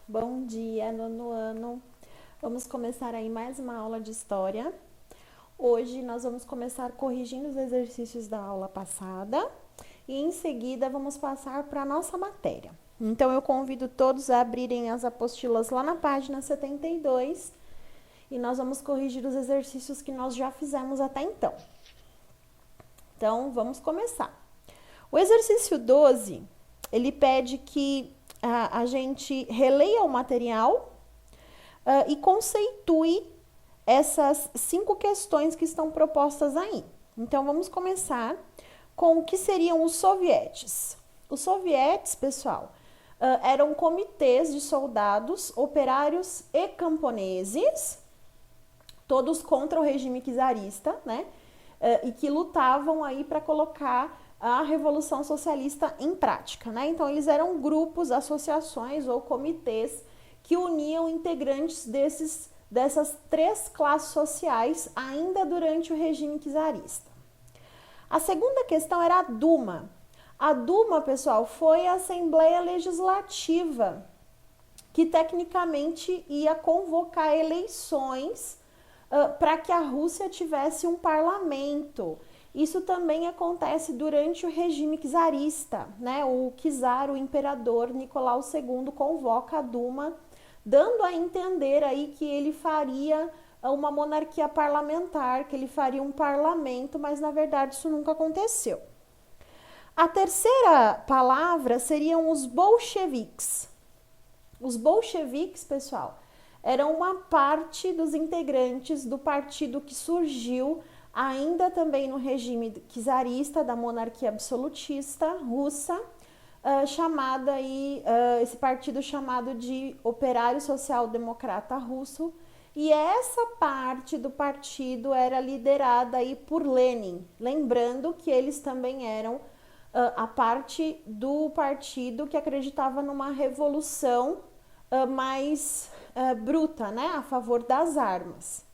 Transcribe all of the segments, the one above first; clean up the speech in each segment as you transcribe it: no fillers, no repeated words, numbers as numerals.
Bom dia, nono ano. Vamos começar aí mais uma aula de história. Hoje nós vamos começar corrigindo os exercícios da aula passada e em seguida vamos passar para a nossa matéria. Então eu convido todos a abrirem as apostilas lá na página 72 e nós vamos corrigir os exercícios que nós já fizemos até então. Então vamos começar. O exercício 12, ele pede que a gente releia o material e conceitue essas 5 questões que estão propostas aí. Então, vamos começar com o que seriam os sovietes. Os sovietes, pessoal, eram comitês de soldados, operários e camponeses, todos contra o regime czarista, né? E que lutavam aí para colocar a Revolução Socialista em prática, né? Então, eles eram grupos, associações ou comitês que uniam integrantes dessas 3 classes sociais ainda durante o regime czarista. A segunda questão era a Duma. A Duma, pessoal, foi a Assembleia Legislativa que tecnicamente ia convocar eleições para que a Rússia tivesse um parlamento. Isso também acontece durante o regime czarista, né? O czar, o imperador Nicolau II, convoca a Duma, dando a entender aí que ele faria uma monarquia parlamentar, que ele faria um parlamento, mas na verdade isso nunca aconteceu. A terceira palavra seriam os bolcheviques. Os bolcheviques, pessoal, eram uma parte dos integrantes do partido que surgiu ainda também no regime czarista, da monarquia absolutista russa, esse partido chamado de Operário Social Democrata Russo, e essa parte do partido era liderada aí por Lenin, lembrando que eles também eram a parte do partido que acreditava numa revolução mais bruta, né, a favor das armas.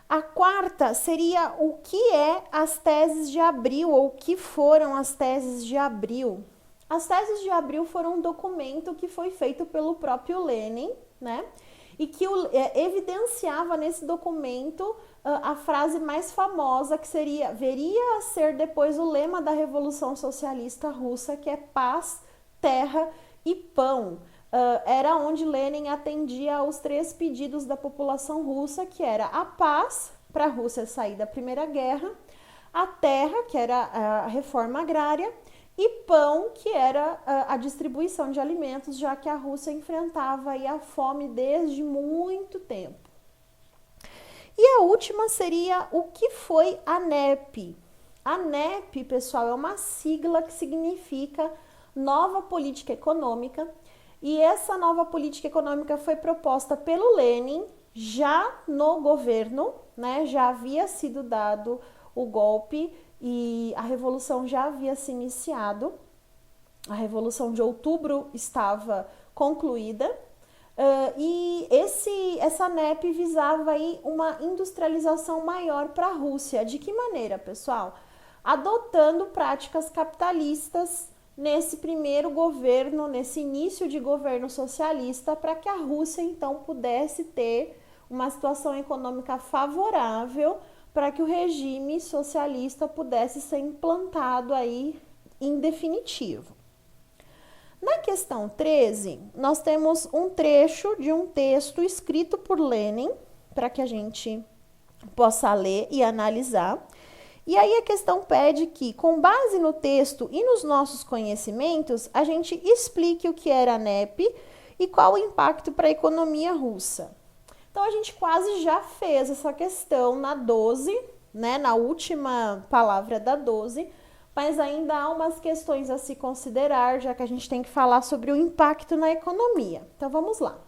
A quarta seria o que é as teses de abril, ou o que foram as teses de abril. As teses de abril foram um documento que foi feito pelo próprio Lenin, né? E que evidenciava nesse documento a frase mais famosa, que veria a ser depois o lema da Revolução Socialista Russa, que é paz, terra e pão. Era onde Lenin atendia aos 3 pedidos da população russa, que era a paz, para a Rússia sair da Primeira Guerra, a terra, que era a reforma agrária, e pão, que era a distribuição de alimentos, já que a Rússia enfrentava aí a fome desde muito tempo. E a última seria o que foi a NEP. A NEP, pessoal, é uma sigla que significa Nova Política Econômica. E essa nova política econômica foi proposta pelo Lenin já no governo, né? Já havia sido dado o golpe e a revolução já havia se iniciado. A Revolução de Outubro estava concluída e essa NEP visava aí uma industrialização maior para a Rússia. De que maneira, pessoal? Adotando práticas capitalistas nesse primeiro governo, nesse início de governo socialista, para que a Rússia então pudesse ter uma situação econômica favorável para que o regime socialista pudesse ser implantado aí em definitivo. Na questão 13, nós temos um trecho de um texto escrito por Lenin, para que a gente possa ler e analisar. E aí a questão pede que, com base no texto e nos nossos conhecimentos, a gente explique o que era a NEP e qual o impacto para a economia russa. Então, a gente quase já fez essa questão na 12, né, na última palavra da 12, mas ainda há umas questões a se considerar, já que a gente tem que falar sobre o impacto na economia. Então, vamos lá.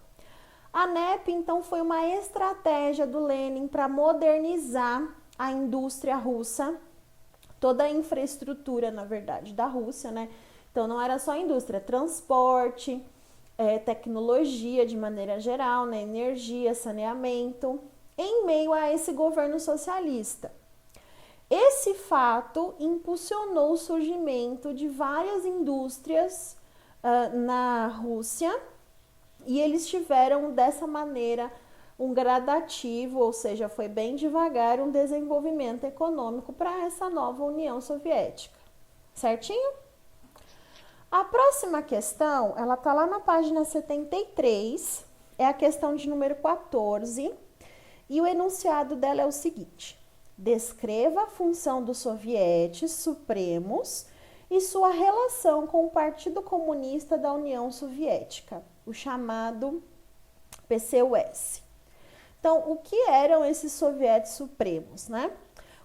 A NEP, então, foi uma estratégia do Lenin para modernizar a indústria russa, toda a infraestrutura, na verdade, da Rússia, né? Então, não era só indústria, transporte, tecnologia de maneira geral, né? Energia, saneamento, em meio a esse governo socialista. Esse fato impulsionou o surgimento de várias indústrias na Rússia e eles tiveram dessa maneira um gradativo, ou seja, foi bem devagar um desenvolvimento econômico para essa nova União Soviética. Certinho? A próxima questão, ela tá lá na página 73, é a questão de número 14, e o enunciado dela é o seguinte: descreva a função dos sovietes supremos e sua relação com o Partido Comunista da União Soviética, o chamado PCUS. Então, o que eram esses sovietes supremos, né?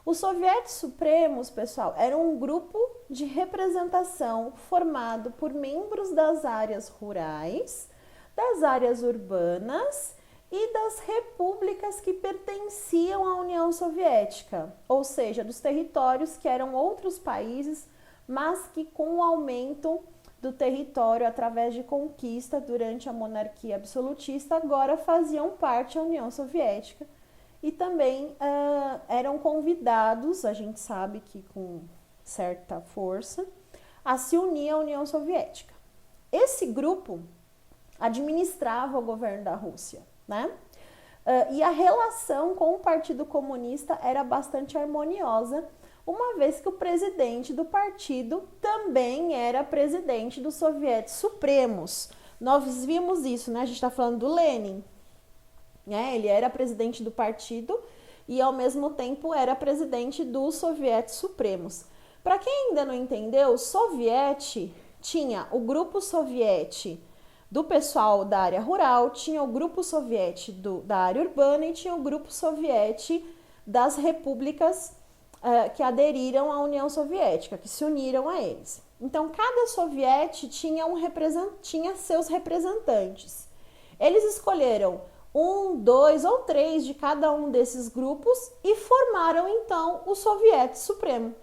Os sovietes supremos, pessoal, eram um grupo de representação formado por membros das áreas rurais, das áreas urbanas e das repúblicas que pertenciam à União Soviética, ou seja, dos territórios que eram outros países, mas que com o aumento do território através de conquista durante a monarquia absolutista agora faziam parte da União Soviética e também eram convidados, a gente sabe que com certa força, a se unir à União Soviética. Esse grupo administrava o governo da Rússia, né? E a relação com o Partido Comunista era bastante harmoniosa, uma vez que o presidente do partido também era presidente dos sovietes supremos. Nós vimos isso, né? A gente está falando do Lenin, né? Ele era presidente do partido e, ao mesmo tempo, era presidente dos sovietes supremos. Para quem ainda não entendeu, o soviete tinha o grupo soviete do pessoal da área rural, tinha o grupo soviete da área urbana e tinha o grupo soviete das repúblicas que aderiram à União Soviética, que se uniram a eles. Então, cada soviete tinha seus representantes. Eles escolheram 1, 2 ou 3 de cada um desses grupos e formaram, então, o Soviete Supremo,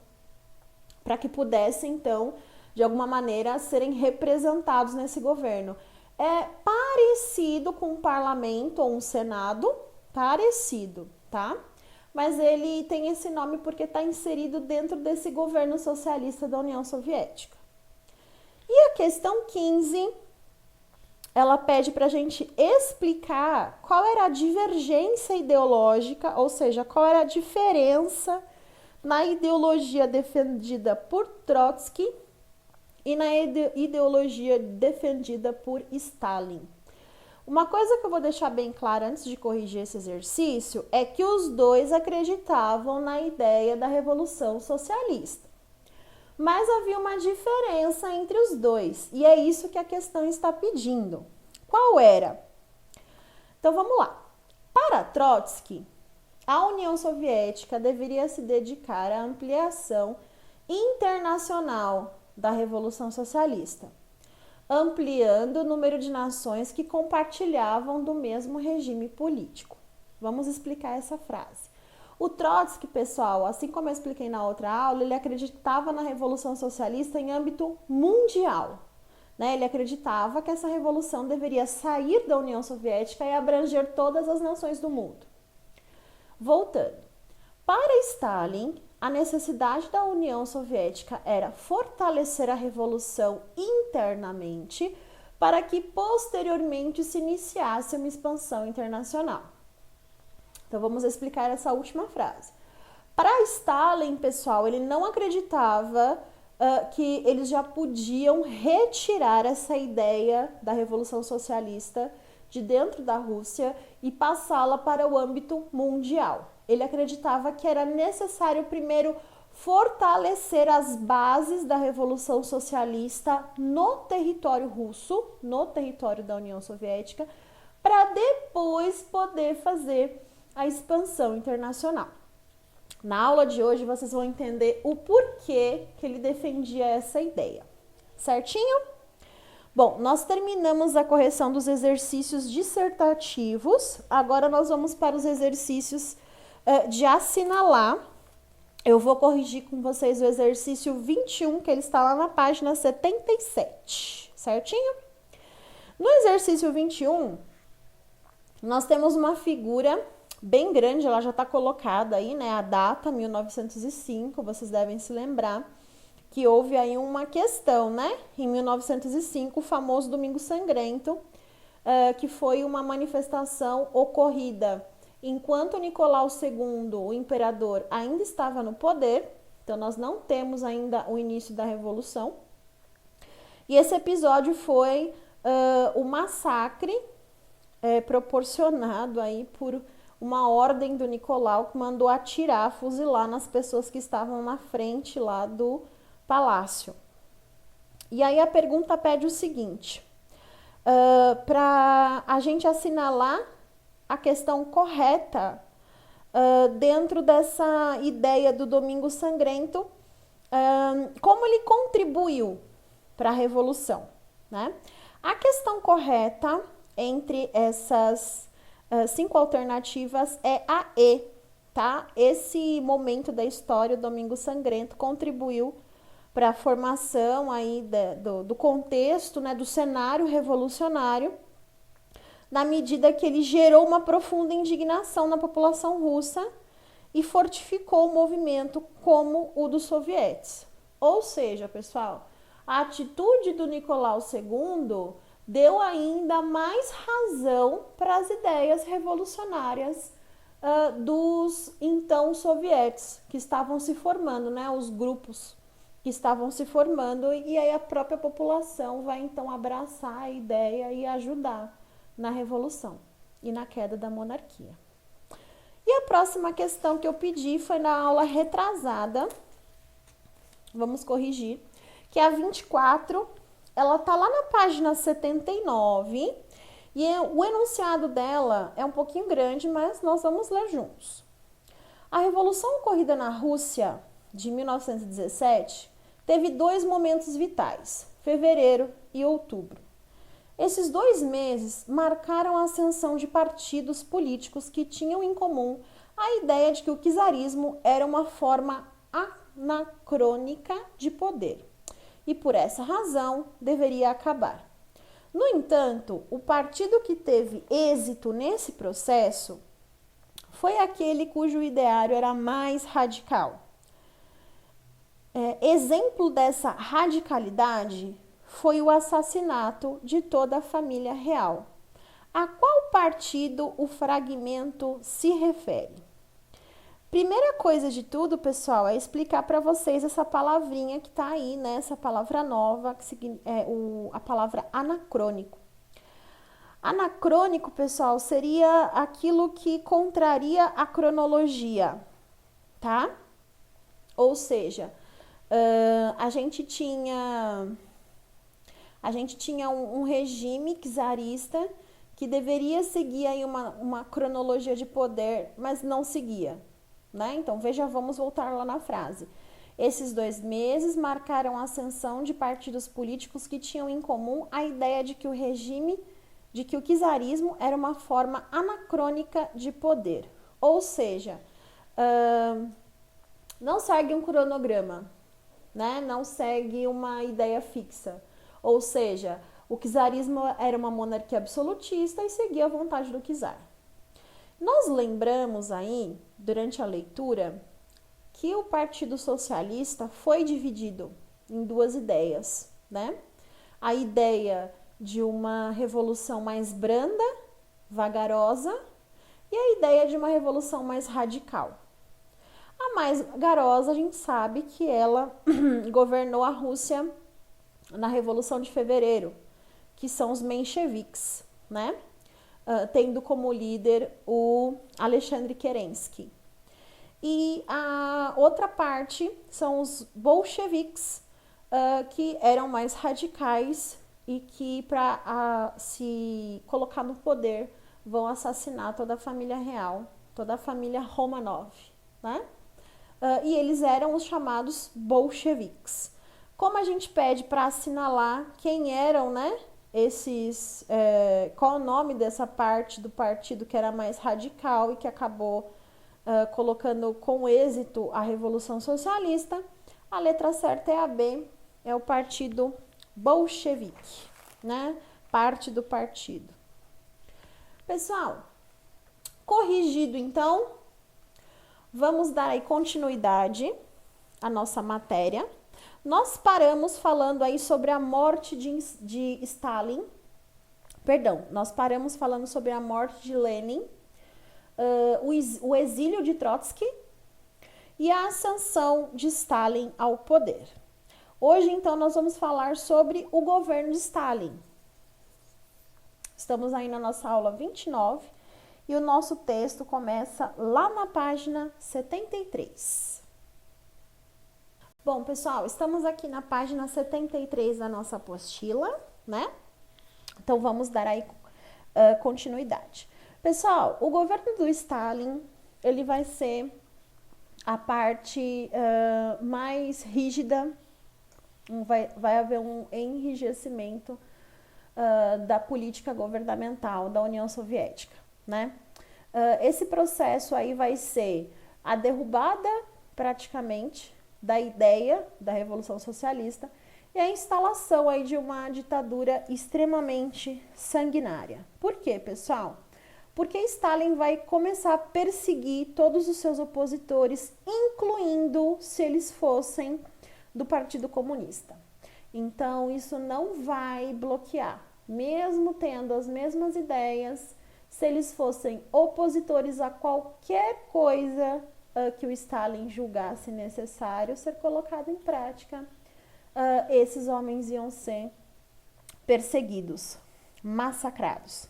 para que pudessem, então, de alguma maneira, serem representados nesse governo. É parecido com um parlamento ou um senado, parecido, tá? Mas ele tem esse nome porque está inserido dentro desse governo socialista da União Soviética. E a questão 15, ela pede para a gente explicar qual era a divergência ideológica, ou seja, qual era a diferença na ideologia defendida por Trotsky e na ideologia defendida por Stalin. Uma coisa que eu vou deixar bem clara antes de corrigir esse exercício é que os dois acreditavam na ideia da Revolução Socialista. Mas havia uma diferença entre os dois, e é isso que a questão está pedindo. Qual era? Então vamos lá. Para Trotsky, a União Soviética deveria se dedicar à ampliação internacional da Revolução Socialista, ampliando o número de nações que compartilhavam do mesmo regime político. Vamos explicar essa frase. O Trotsky, pessoal, assim como eu expliquei na outra aula, ele acreditava na Revolução Socialista em âmbito mundial, né? Ele acreditava que essa revolução deveria sair da União Soviética e abranger todas as nações do mundo. Voltando. Para Stalin, a necessidade da União Soviética era fortalecer a revolução internamente para que posteriormente se iniciasse uma expansão internacional. Então vamos explicar essa última frase. Para Stalin, pessoal, ele não acreditava que eles já podiam retirar essa ideia da Revolução Socialista de dentro da Rússia e passá-la para o âmbito mundial. Ele acreditava que era necessário primeiro fortalecer as bases da Revolução Socialista no território russo, no território da União Soviética, para depois poder fazer a expansão internacional. Na aula de hoje vocês vão entender o porquê que ele defendia essa ideia. Certinho? Bom, nós terminamos a correção dos exercícios dissertativos. Agora nós vamos para os exercícios de assinalar. Eu vou corrigir com vocês o exercício 21, que ele está lá na página 77, certinho? No exercício 21, nós temos uma figura bem grande, ela já está colocada aí, né? A data, 1905, vocês devem se lembrar que houve aí uma questão, né? Em 1905, o famoso Domingo Sangrento, que foi uma manifestação ocorrida enquanto Nicolau II, o imperador, ainda estava no poder. Então, nós não temos ainda o início da Revolução. E esse episódio foi o massacre proporcionado aí por uma ordem do Nicolau, que mandou atirar, fuzilar nas pessoas que estavam na frente lá do palácio. E aí a pergunta pede o seguinte, para a gente assinalar a questão correta dentro dessa ideia do Domingo Sangrento, como ele contribuiu para a Revolução, né? A questão correta entre essas 5 alternativas é a E, tá? Esse momento da história, o Domingo Sangrento, contribuiu para a formação aí do contexto, né, do cenário revolucionário, na medida que ele gerou uma profunda indignação na população russa e fortificou o movimento como o dos sovietes. Ou seja, pessoal, a atitude do Nicolau II deu ainda mais razão para as ideias revolucionárias dos então sovietes que estavam se formando, né? Os grupos que estavam se formando, e aí a própria população vai então abraçar a ideia e ajudar na Revolução e na queda da monarquia. E a próxima questão que eu pedi foi na aula retrasada, vamos corrigir, que é a 24, ela tá lá na página 79, e o enunciado dela é um pouquinho grande, mas nós vamos ler juntos. A Revolução ocorrida na Rússia de 1917 teve 2 momentos vitais, fevereiro e outubro. Esses 2 meses marcaram a ascensão de partidos políticos que tinham em comum a ideia de que o czarismo era uma forma anacrônica de poder e, por essa razão, deveria acabar. No entanto, o partido que teve êxito nesse processo foi aquele cujo ideário era mais radical. Exemplo dessa radicalidade foi o assassinato de toda a família real. A qual partido o fragmento se refere? Primeira coisa de tudo, pessoal, é explicar para vocês essa palavrinha que está aí, né? Essa palavra nova, que é a palavra anacrônico. Anacrônico, pessoal, seria aquilo que contraria a cronologia, tá? Ou seja, a gente tinha um regime czarista que deveria seguir aí uma cronologia de poder, mas não seguia, né? Então, vamos voltar lá na frase. Esses 2 meses marcaram a ascensão de partidos políticos que tinham em comum a ideia de que o czarismo era uma forma anacrônica de poder. Ou seja, não segue um cronograma, né? Não segue uma ideia fixa. Ou seja, o czarismo era uma monarquia absolutista e seguia a vontade do czar. Nós lembramos aí, durante a leitura, que o Partido Socialista foi dividido em 2 ideias, né? A ideia de uma revolução mais branda, vagarosa, e a ideia de uma revolução mais radical. A mais vagarosa, a gente sabe que ela governou a Rússia na Revolução de Fevereiro, que são os mencheviques, né? Tendo como líder o Alexandre Kerensky. E a outra parte são os bolcheviques, que eram mais radicais e que, para se colocar no poder, vão assassinar toda a família real, toda a família Romanov, né? E eles eram os chamados bolcheviques. Como a gente pede para assinalar quem eram, né, qual o nome dessa parte do partido que era mais radical e que acabou colocando com êxito a Revolução Socialista, a letra certa é a B, é o partido bolchevique, né? Parte do partido. Pessoal, corrigido então, vamos dar aí continuidade à nossa matéria. Nós paramos falando aí sobre a morte de Stalin, Perdão, nós paramos falando sobre a morte de Lenin, o exílio de Trotsky e a ascensão de Stalin ao poder. Hoje, então, nós vamos falar sobre o governo de Stalin. Estamos aí na nossa aula 29 e o nosso texto começa lá na página 73. Bom, pessoal, estamos aqui na página 73 da nossa apostila, né? Então, vamos dar aí continuidade. Pessoal, o governo do Stalin, ele vai ser a parte mais rígida, vai haver um enrijecimento da política governamental da União Soviética, né? Esse processo aí vai ser a derrubada, praticamente, da ideia da Revolução Socialista e a instalação aí de uma ditadura extremamente sanguinária. Por quê, pessoal? Porque Stalin vai começar a perseguir todos os seus opositores, incluindo se eles fossem do Partido Comunista. Então, isso não vai bloquear, mesmo tendo as mesmas ideias, se eles fossem opositores a qualquer coisa que o Stalin julgasse necessário ser colocado em prática, esses homens iam ser perseguidos, massacrados.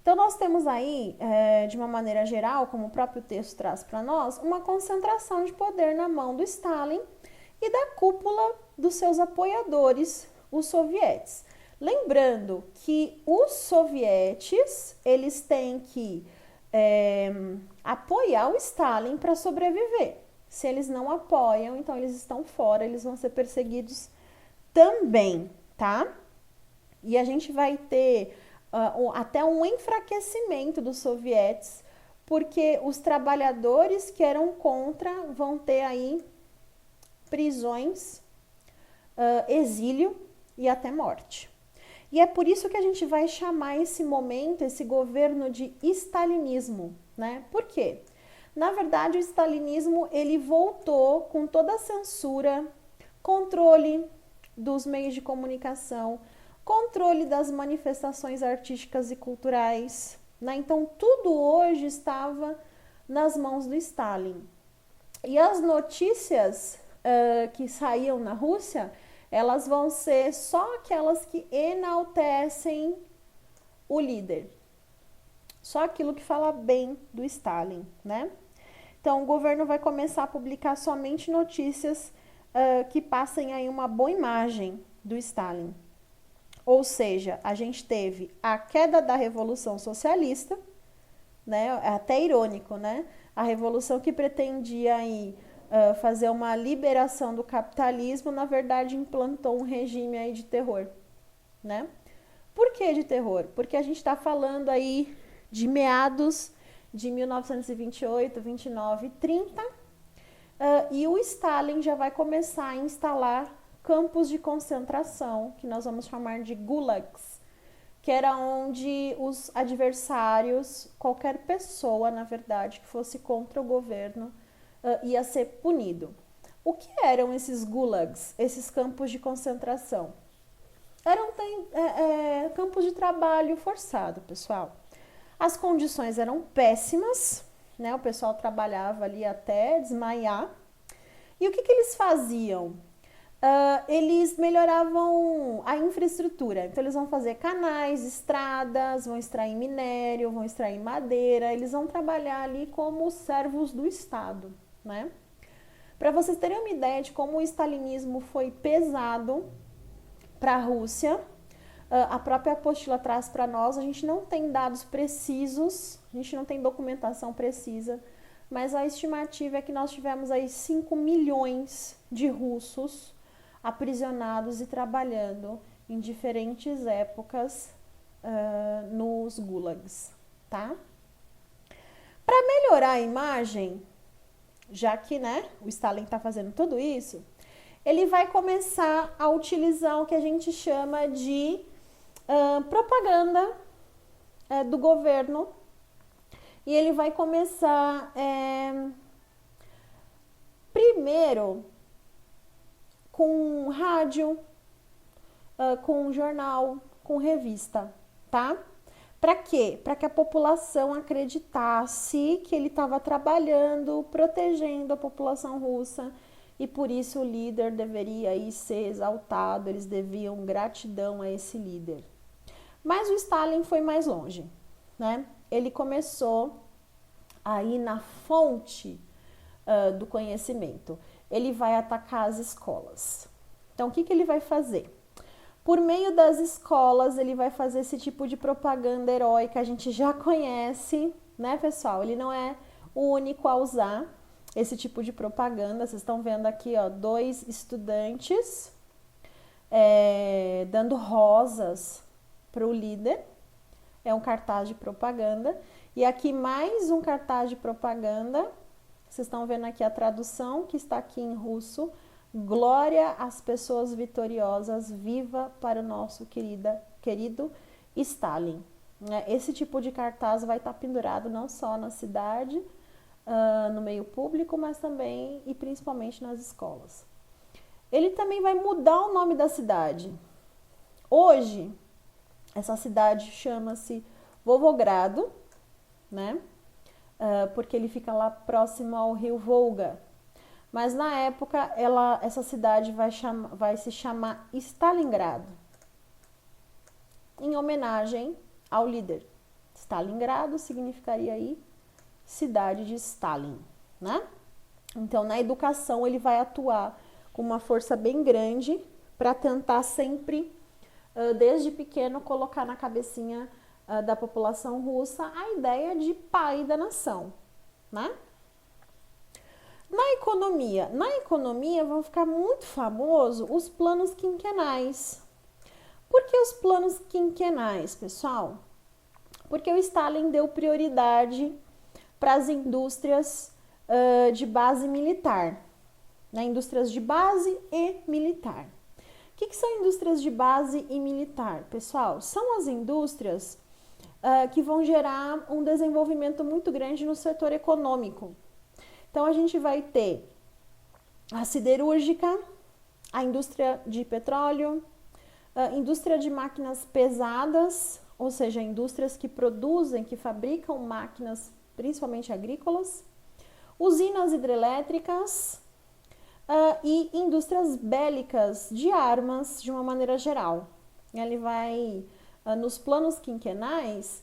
Então, nós temos aí, de uma maneira geral, como o próprio texto traz para nós, uma concentração de poder na mão do Stalin e da cúpula dos seus apoiadores, os sovietes. Lembrando que os sovietes, eles têm que apoiar o Stalin para sobreviver. Se eles não apoiam, então eles estão fora, eles vão ser perseguidos também, tá? E a gente vai ter até um enfraquecimento dos sovietes, porque os trabalhadores que eram contra vão ter aí prisões, exílio e até morte. E é por isso que a gente vai chamar esse momento, esse governo de stalinismo, né? Por quê? Na verdade, o stalinismo, ele voltou com toda a censura, controle dos meios de comunicação, controle das manifestações artísticas e culturais, né? Então, tudo hoje estava nas mãos do Stalin. E as notícias que saíam na Rússia, elas vão ser só aquelas que enaltecem o líder. Só aquilo que fala bem do Stalin, né? Então, o governo vai começar a publicar somente notícias que passem aí uma boa imagem do Stalin. Ou seja, a gente teve a queda da Revolução Socialista, né? Até irônico, né? A revolução que pretendia aí fazer uma liberação do capitalismo, na verdade, implantou um regime aí de terror, né? Por que de terror? Porque a gente está falando aí de meados de 1928, 29 e 30, e o Stalin já vai começar a instalar campos de concentração, que nós vamos chamar de gulags, que era onde os adversários, qualquer pessoa, na verdade, que fosse contra o governo, ia ser punido. O que eram esses gulags, esses campos de concentração? Eram campos de trabalho forçado, pessoal. As condições eram péssimas, né? O pessoal trabalhava ali até desmaiar. E o que eles faziam? Eles melhoravam a infraestrutura. Então, eles vão fazer canais, estradas, vão extrair minério, vão extrair madeira. Eles vão trabalhar ali como servos do Estado, né? Para vocês terem uma ideia de como o stalinismo foi pesado para a Rússia, a própria apostila traz para nós, a gente não tem dados precisos, a gente não tem documentação precisa, mas a estimativa é que nós tivemos aí 5 milhões de russos aprisionados e trabalhando em diferentes épocas nos gulags, tá? Para melhorar a imagem, já que, né, o Stalin está fazendo tudo isso, ele vai começar a utilizar o que a gente chama de propaganda do governo, e ele vai começar primeiro com rádio, com jornal, com revista, tá? Para quê? Para que a população acreditasse que ele estava trabalhando, protegendo a população russa, e por isso o líder deveria aí ser exaltado, eles deviam gratidão a esse líder. Mas o Stalin foi mais longe, né? Ele começou aí na fonte do conhecimento. Ele vai atacar as escolas. Então, o que ele vai fazer? Por meio das escolas, ele vai fazer esse tipo de propaganda heróica, a gente já conhece, né, pessoal? Ele não é o único a usar esse tipo de propaganda. Vocês estão vendo aqui, ó, 2 estudantes dando rosas para o líder. É um cartaz de propaganda. E aqui mais um cartaz de propaganda. Vocês estão vendo aqui a tradução que está aqui em russo. Glória às pessoas vitoriosas, viva para o nosso querido Stalin. Esse tipo de cartaz vai estar pendurado não só na cidade, no meio público, mas também e principalmente nas escolas. Ele também vai mudar o nome da cidade. Hoje, essa cidade chama-se Volgogrado, né? Porque ele fica lá próximo ao rio Volga. Mas na época, essa cidade vai se chamar Stalingrado, em homenagem ao líder. Stalingrado significaria aí cidade de Stalin, né? Então, na educação, ele vai atuar com uma força bem grande para tentar sempre, desde pequeno, colocar na cabecinha da população russa a ideia de pai da nação, né? Na economia vão ficar muito famosos os planos quinquenais. Por que os planos quinquenais, pessoal? Porque o Stalin deu prioridade para as indústrias de base militar, né? Indústrias de base e militar. O que são indústrias de base e militar, pessoal? São as indústrias que vão gerar um desenvolvimento muito grande no setor econômico. Então, a gente vai ter a siderúrgica, a indústria de petróleo, a indústria de máquinas pesadas, ou seja, indústrias que produzem, que fabricam máquinas, principalmente agrícolas, usinas hidrelétricas e indústrias bélicas de armas, de uma maneira geral. Ele vai, nos planos quinquenais,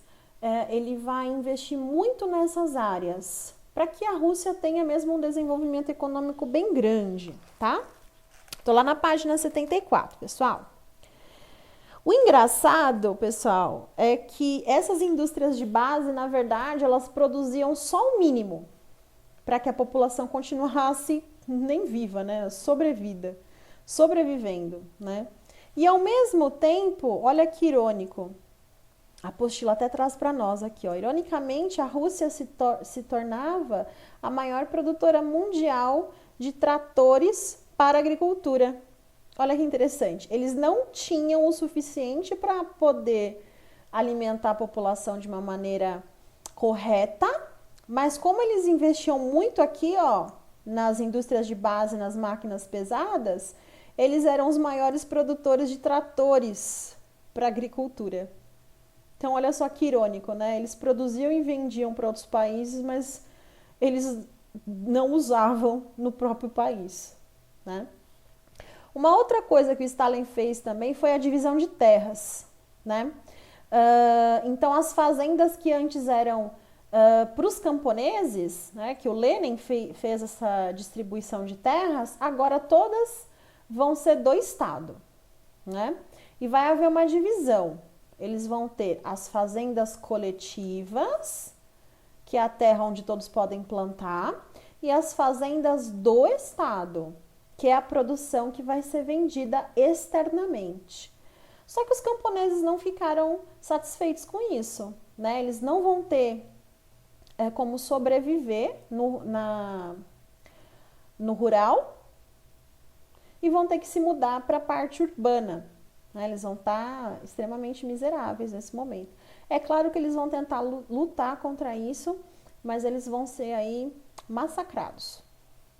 ele vai investir muito nessas áreas, para que a Rússia tenha mesmo um desenvolvimento econômico bem grande, tá? Tô lá na página 74, pessoal. O engraçado, pessoal, é que essas indústrias de base, na verdade, elas produziam só o mínimo para que a população continuasse nem viva, né? Sobrevivendo, né? E ao mesmo tempo, olha que irônico, a apostila até traz para nós aqui, ó. Ironicamente, a Rússia se tornava a maior produtora mundial de tratores para a agricultura. Olha que interessante. Eles não tinham o suficiente para poder alimentar a população de uma maneira correta, mas como eles investiam muito aqui, ó, nas indústrias de base, nas máquinas pesadas, eles eram os maiores produtores de tratores para a agricultura. Então, olha só que irônico, né? Eles produziam e vendiam para outros países, mas eles não usavam no próprio país, né? Uma outra coisa que o Stalin fez também foi a divisão de terras, né? Então, as fazendas que antes eram para os camponeses, né, que o Lenin fez essa distribuição de terras, agora todas vão ser do Estado, né? E vai haver uma divisão. Eles vão ter as fazendas coletivas, que é a terra onde todos podem plantar, e as fazendas do Estado, que é a produção que vai ser vendida externamente. Só que os camponeses não ficaram satisfeitos com isso, né? Eles não vão ter como sobreviver no rural e vão ter que se mudar para a parte urbana. Eles vão estar extremamente miseráveis nesse momento. É claro que eles vão tentar lutar contra isso, mas eles vão ser aí massacrados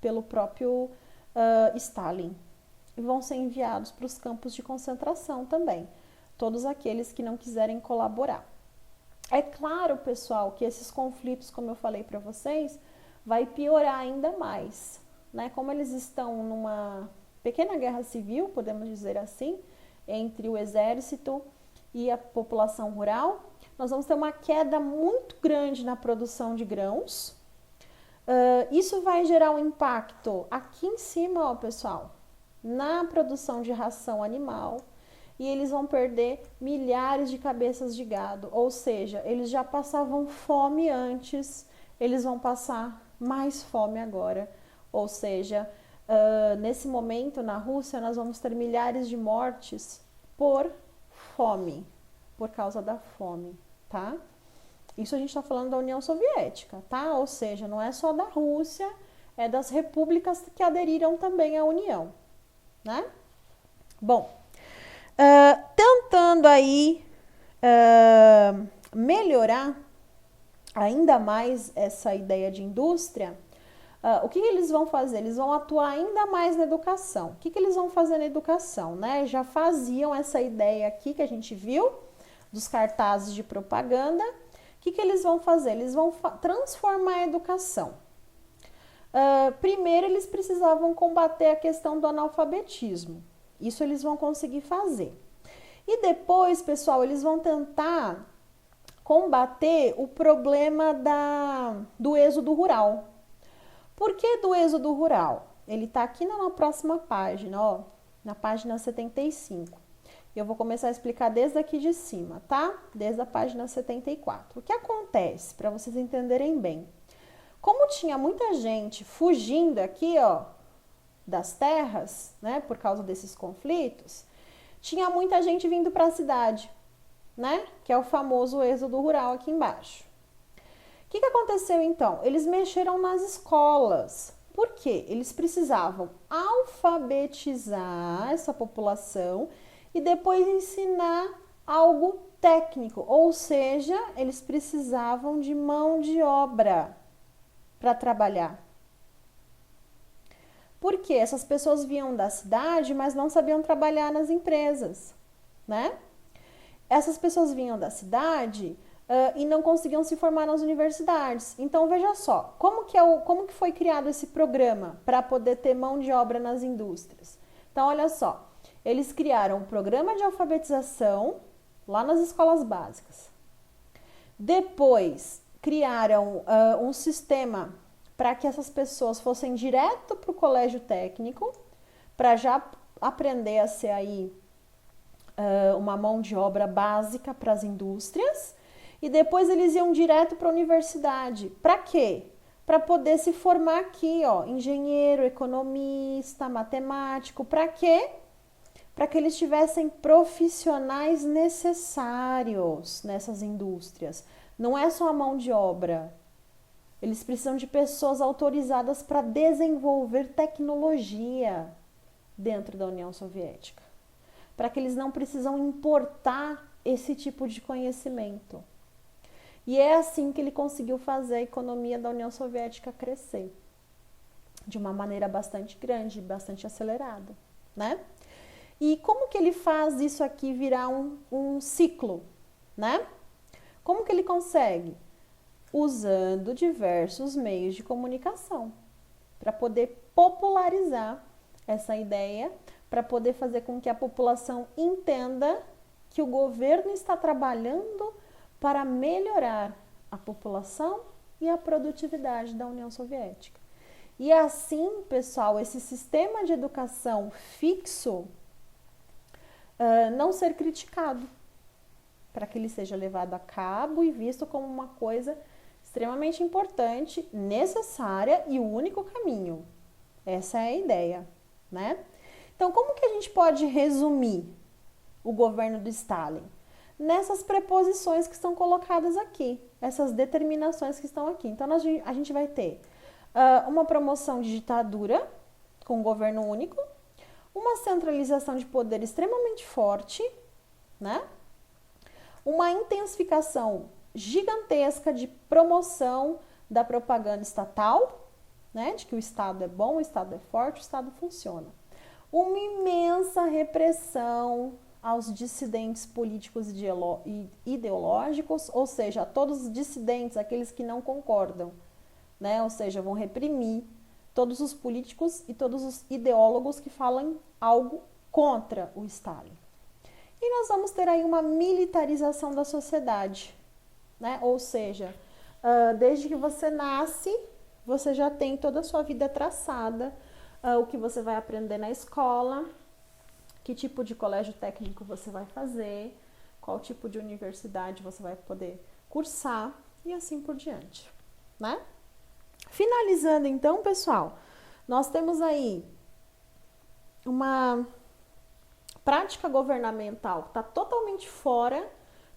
pelo próprio Stalin. E vão ser enviados para os campos de concentração também. todos aqueles que não quiserem colaborar. É claro, pessoal, que esses conflitos, como eu falei para vocês, vai piorar ainda mais, né? Como eles estão numa pequena guerra civil, podemos dizer assim, entre o exército e a população rural, nós vamos ter uma queda muito grande na produção de grãos. Isso vai gerar um impacto aqui em cima, ó, pessoal, na produção de ração animal, e eles vão perder milhares de cabeças de gado, ou seja, eles já passavam fome antes, eles vão passar mais fome agora, ou seja, nesse momento na Rússia nós vamos ter milhares de mortes por fome, por causa da fome, tá? Isso a gente está falando da União Soviética, tá? Ou seja, não é só da Rússia, é das repúblicas que aderiram também à União, né? Bom, tentando aí melhorar ainda mais essa ideia de indústria, o que eles vão fazer? Eles vão atuar ainda mais na educação. O que eles vão fazer na educação, né? Já faziam essa ideia aqui que a gente viu, dos cartazes de propaganda. O que eles vão fazer? Eles vão transformar a educação. Primeiro, eles precisavam combater a questão do analfabetismo. Isso eles vão conseguir fazer. E depois, pessoal, eles vão tentar combater o problema do êxodo rural. Por que do êxodo rural? Ele está aqui na próxima página, ó, na página 75. Eu vou começar a explicar desde aqui de cima, tá? Desde a página 74. O que acontece, para vocês entenderem bem? Como tinha muita gente fugindo aqui, ó, das terras, né, por causa desses conflitos, tinha muita gente vindo para a cidade, né, que é o famoso êxodo rural aqui embaixo. O que aconteceu então? Eles mexeram nas escolas. Por quê? Eles precisavam alfabetizar essa população e depois ensinar algo técnico, ou seja, eles precisavam de mão de obra para trabalhar. Por quê? Essas pessoas vinham da cidade, mas não sabiam trabalhar nas empresas, né? Essas pessoas vinham da cidade e não conseguiam se formar nas universidades. Então, veja só, como que foi criado esse programa para poder ter mão de obra nas indústrias? Então, olha só, eles criaram um programa de alfabetização lá nas escolas básicas. Depois, criaram um sistema para que essas pessoas fossem direto para o colégio técnico, para já aprender a ser aí uma mão de obra básica para as indústrias, e depois eles iam direto para a universidade. Para quê? Para poder se formar aqui, ó, engenheiro, economista, matemático. Para quê? Para que eles tivessem profissionais necessários nessas indústrias. Não é só a mão de obra. Eles precisam de pessoas autorizadas para desenvolver tecnologia dentro da União Soviética. Para que eles não precisam importar esse tipo de conhecimento. E é assim que ele conseguiu fazer a economia da União Soviética crescer. De uma maneira bastante grande, bastante acelerada, né? E como que ele faz isso aqui virar um ciclo, né? Como que ele consegue? Usando diversos meios de comunicação para poder popularizar essa ideia, para poder fazer com que a população entenda que o governo está trabalhando para melhorar a população e a produtividade da União Soviética. E assim, pessoal, esse sistema de educação fixo não ser criticado, para que ele seja levado a cabo e visto como uma coisa extremamente importante, necessária e o único caminho. Essa é a ideia, né? Então, como que a gente pode resumir o governo do Stalin? Nessas preposições que estão colocadas aqui, essas determinações que estão aqui. Então, a gente vai ter uma promoção de ditadura com um governo único, uma centralização de poder extremamente forte, né? Uma intensificação gigantesca de promoção da propaganda estatal, né? De que o Estado é bom, o Estado é forte, o Estado funciona. Uma imensa repressão aos dissidentes políticos e ideológicos, ou seja, a todos os dissidentes, aqueles que não concordam, né? Ou seja, vão reprimir todos os políticos e todos os ideólogos que falam algo contra o Stalin. E nós vamos ter aí uma militarização da sociedade, né? Ou seja, desde que você nasce, você já tem toda a sua vida traçada, o que você vai aprender na escola, que tipo de colégio técnico você vai fazer, qual tipo de universidade você vai poder cursar e assim por diante, né? Finalizando então, pessoal, nós temos aí uma prática governamental que está totalmente fora,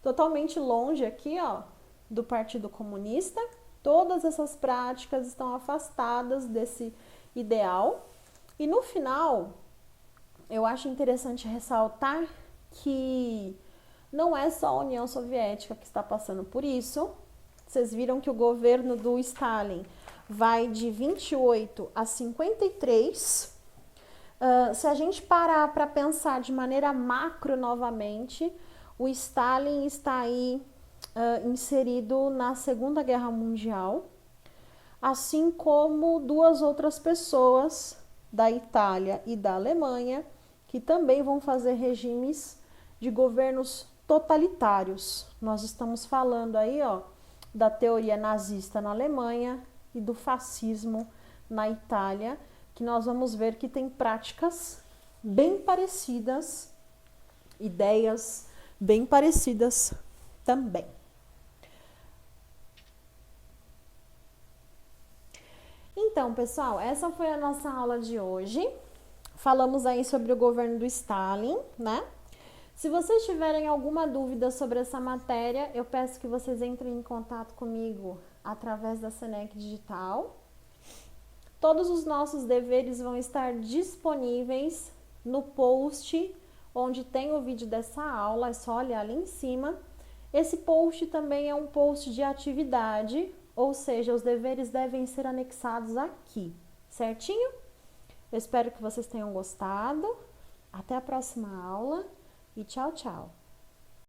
totalmente longe aqui, ó, do Partido Comunista. Todas essas práticas estão afastadas desse ideal. E no final, eu acho interessante ressaltar que não é só a União Soviética que está passando por isso. Vocês viram que o governo do Stalin vai de 28 a 53. Se a gente parar para pensar de maneira macro novamente, o Stalin está aí inserido na Segunda Guerra Mundial, assim como duas outras pessoas da Itália e da Alemanha, que também vão fazer regimes de governos totalitários. Nós estamos falando aí, ó, da teoria nazista na Alemanha e do fascismo na Itália, que nós vamos ver que tem práticas bem parecidas, ideias bem parecidas também. Então, pessoal, essa foi a nossa aula de hoje. Falamos aí sobre o governo do Stalin, né? Se vocês tiverem alguma dúvida sobre essa matéria, eu peço que vocês entrem em contato comigo através da Senec Digital. Todos os nossos deveres vão estar disponíveis no post onde tem o vídeo dessa aula, é só olhar ali em cima. Esse post também é um post de atividade, ou seja, os deveres devem ser anexados aqui, certinho? Eu espero que vocês tenham gostado. Até a próxima aula e tchau, tchau!